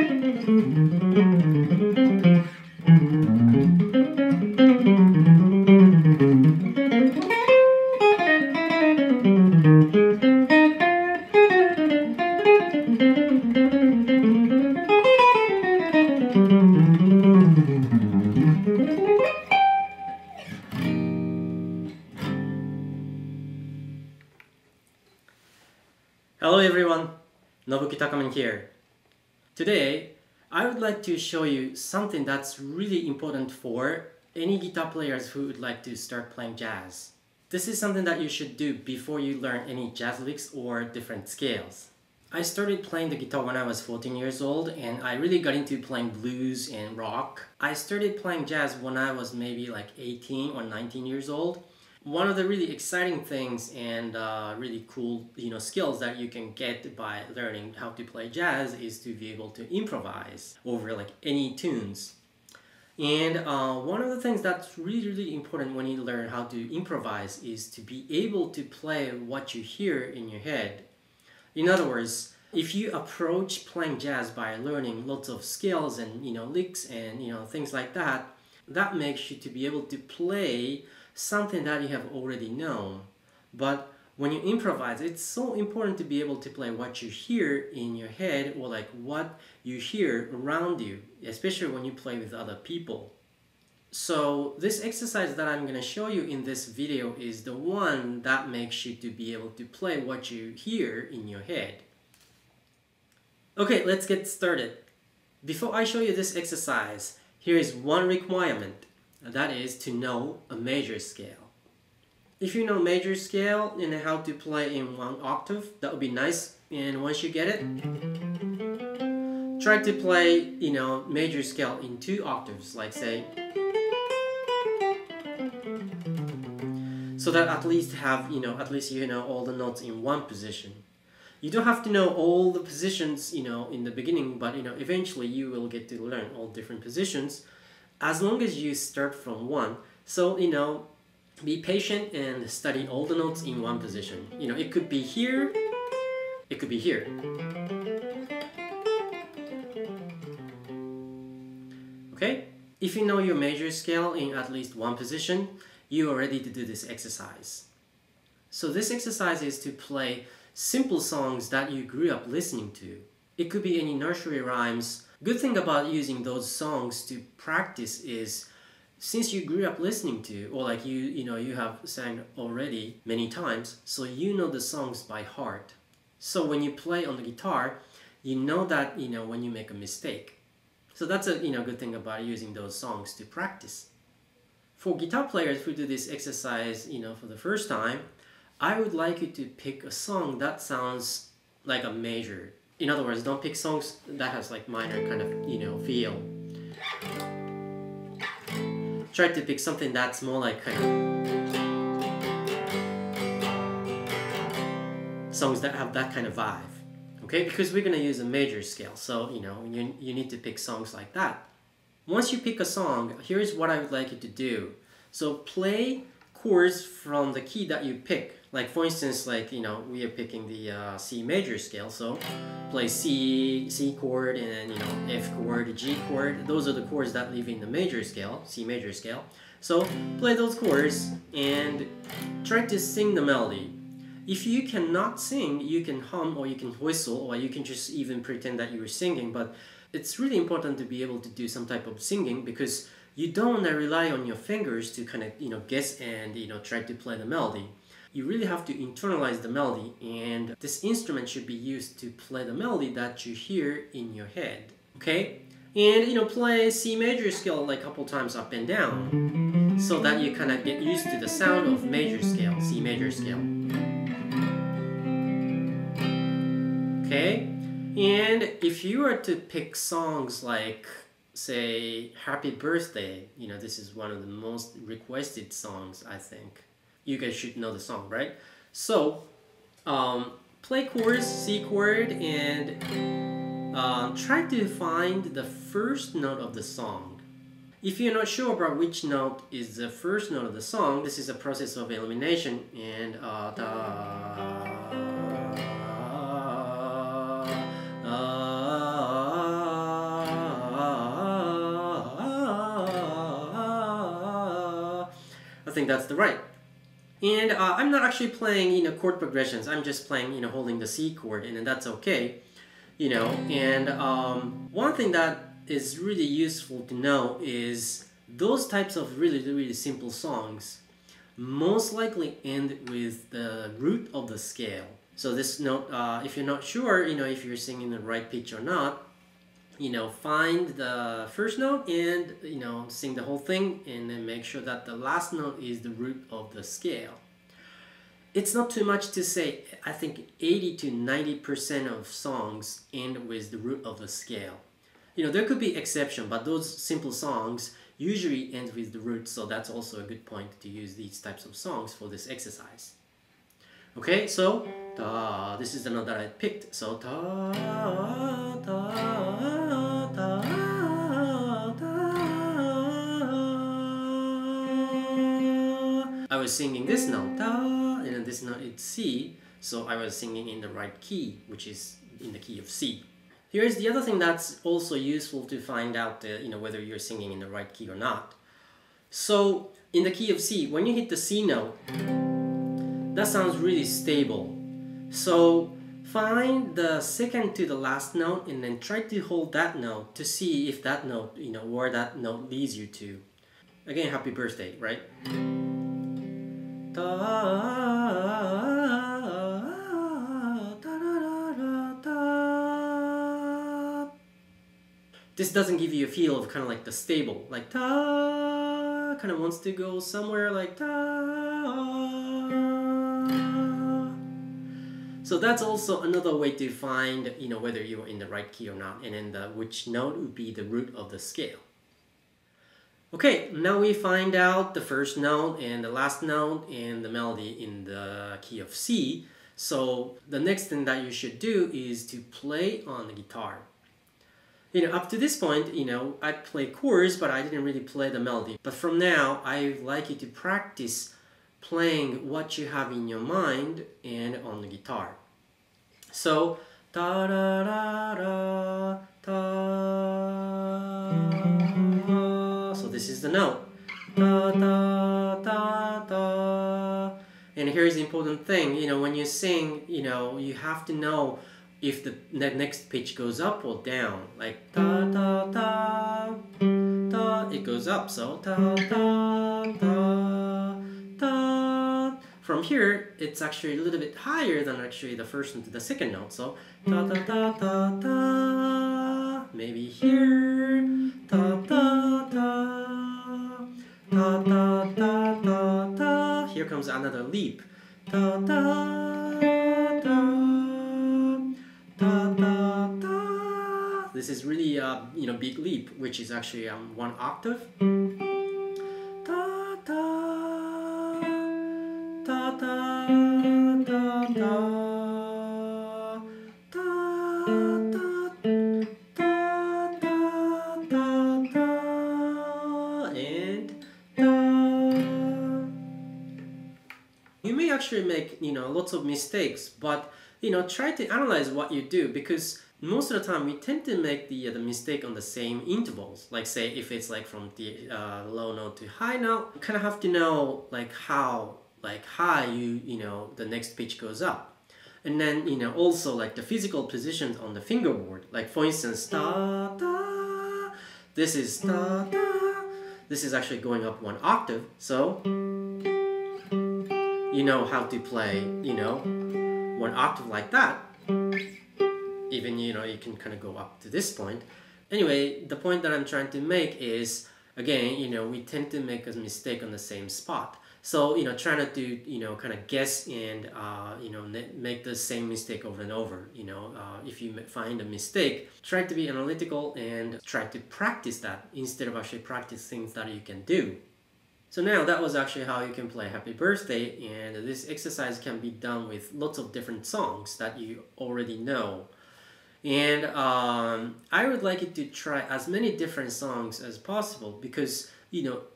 Hello everyone, Nobuki Takamen here. Today, I would like to show you something that's really important for any guitar players who would like to start playing jazz. This is something that you should do before you learn any jazz licks or different scales. I started playing the guitar when I was 14 years old and I really got into playing blues and rock. I started playing jazz when I was maybe like 18 or 19 years old. One of the really exciting things and really cool skills that you can get by learning how to play jazz is to be able to improvise over like any tunes. And one of the things that's really important when you learn how to improvise is to be able to play what you hear in your head. In other words, if you approach playing jazz by learning lots of scales and licks and things like that, that makes you to be able to play something that you have already known. But when you improvise, it's so important to be able to play what you hear in your head or like what you hear around you, especially when you play with other people. So this exercise that I'm going to show you in this video is the one that makes you to be able to play what you hear in your head. Okay, let's get started. Before I show you this exercise, here is one requirement. That is to know a major scale. If you know major scale and how to play in one octave, that would be nice. And once you get it, try to play, major scale in 2 octaves, like say, so that at least have, all the notes in one position. You don't have to know all the positions, in the beginning, but eventually you will get to learn all different positions. As long as you start from one. So, be patient and study all the notes in one position. It could be here, it could be here. Okay? If you know your major scale in at least one position, you are ready to do this exercise. So this exercise is to play simple songs that you grew up listening to. It could be any nursery rhymes. Good thing about using those songs to practice is since you grew up listening to, or like you have sang already many times, so you know the songs by heart. So when you play on the guitar, you know that when you make a mistake. So that's a good thing about using those songs to practice. For guitar players who do this exercise for the first time, I would like you to pick a song that sounds like a major. In other words, don't pick songs that has like minor kind of, feel. Try to pick something that's more like kind of songs that have that kind of vibe. Okay, because we're gonna use a major scale, so you need to pick songs like that. Once you pick a song, here's what I would like you to do. So play chords from the key that you pick. Like for instance, like we are picking the C major scale, so play C chord and then F chord, G chord. Those are the chords that live in the major scale, C major scale. So play those chords and try to sing the melody. If you cannot sing, you can hum or you can whistle or you can just even pretend that you were singing. But it's really important to be able to do some type of singing because you don't want to rely on your fingers to kind of guess and try to play the melody. You really have to internalize the melody, and this instrument should be used to play the melody that you hear in your head. Okay? And play C major scale like a couple times up and down so that you kind of get used to the sound of major scale, C major scale. Okay? And if you were to pick songs like, say, Happy Birthday, this is one of the most requested songs, I think. You guys should know the song, right? So, play chords, C chord, and try to find the first note of the song. If you're not sure about which note is the first note of the song, this is a process of elimination, and I think that's the right. And I'm not actually playing, chord progressions. I'm just playing, holding the C chord, and then that's okay, And one thing that is really useful to know is those types of really, really simple songs most likely end with the root of the scale. So this note, if you're not sure, if you're singing the right pitch or not, find the first note and, sing the whole thing, and then make sure that the last note is the root of the scale. It's not too much to say, I think 80 to 90% of songs end with the root of the scale. There could be exception, but those simple songs usually end with the root, so that's also a good point to use these types of songs for this exercise. Okay, so da, this is the note that I picked. So da, da, da, da. I was singing this note, da, and then this note is C, so I was singing in the right key, which is in the key of C. Here's the other thing that's also useful to find out, whether you're singing in the right key or not. So in the key of C, when you hit the C note, that sounds really stable. So find the second to the last note and then try to hold that note to see if that note, where that note leads you to. Again, happy birthday, right? This doesn't give you a feel of kind of like the stable, like ta, kind of wants to go somewhere like ta. So that's also another way to find, whether you're in the right key or not, and then which note would be the root of the scale. Okay, now we find out the first note and the last note and the melody in the key of C. So the next thing that you should do is to play on the guitar. Up to this point, I played chords, but I didn't really play the melody. But from now, I'd like you to practice playing what you have in your mind and on the guitar. So, da da da da da. So this is the note. Da da da da. And here's the important thing, when you sing, you have to know if the next pitch goes up or down, like da da da da, it goes up, so da da da da. From here, it's actually a little bit higher than actually the first and the second note, so da da da da da. Maybe here, da da da da da da da da. Here comes another leap, da da da. Da, da, da. This is really a big leap, which is actually one octave. Da, da, da, da, da, da, da, da, da, da, da, and da. You may actually make lots of mistakes, but try to analyze what you do, because most of the time we tend to make the mistake on the same intervals. Like say if it's like from the low note to high note, you kind of have to know like how high the next pitch goes up. And then also like the physical positions on the fingerboard. Like for instance, da da. This is da da. This is actually going up one octave. So you know how to play one octave like that. Even you can kind of go up to this point. Anyway, the point that I'm trying to make is, again, we tend to make a mistake on the same spot. So try not to kind of guess and make the same mistake over and over. If you find a mistake, try to be analytical and try to practice that instead of actually practice things that you can do. So now that was actually how you can play Happy Birthday, and this exercise can be done with lots of different songs that you already know. And I would like you to try as many different songs as possible, because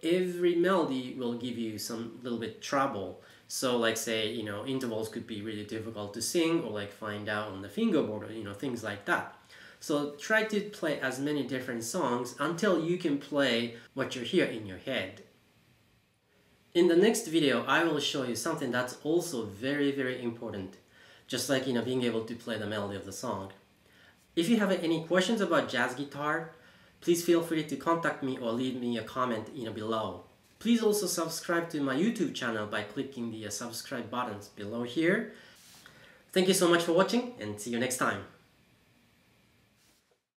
every melody will give you some little bit trouble. So like say intervals could be really difficult to sing, or like find out on the fingerboard, or things like that. So try to play as many different songs until you can play what you hear in your head. In the next video, I will show you something that's also very important, just like being able to play the melody of the song. If you have any questions about jazz guitar, please feel free to contact me or leave me a comment below. Please also subscribe to my YouTube channel by clicking the subscribe buttons below here. Thank you so much for watching, and see you next time.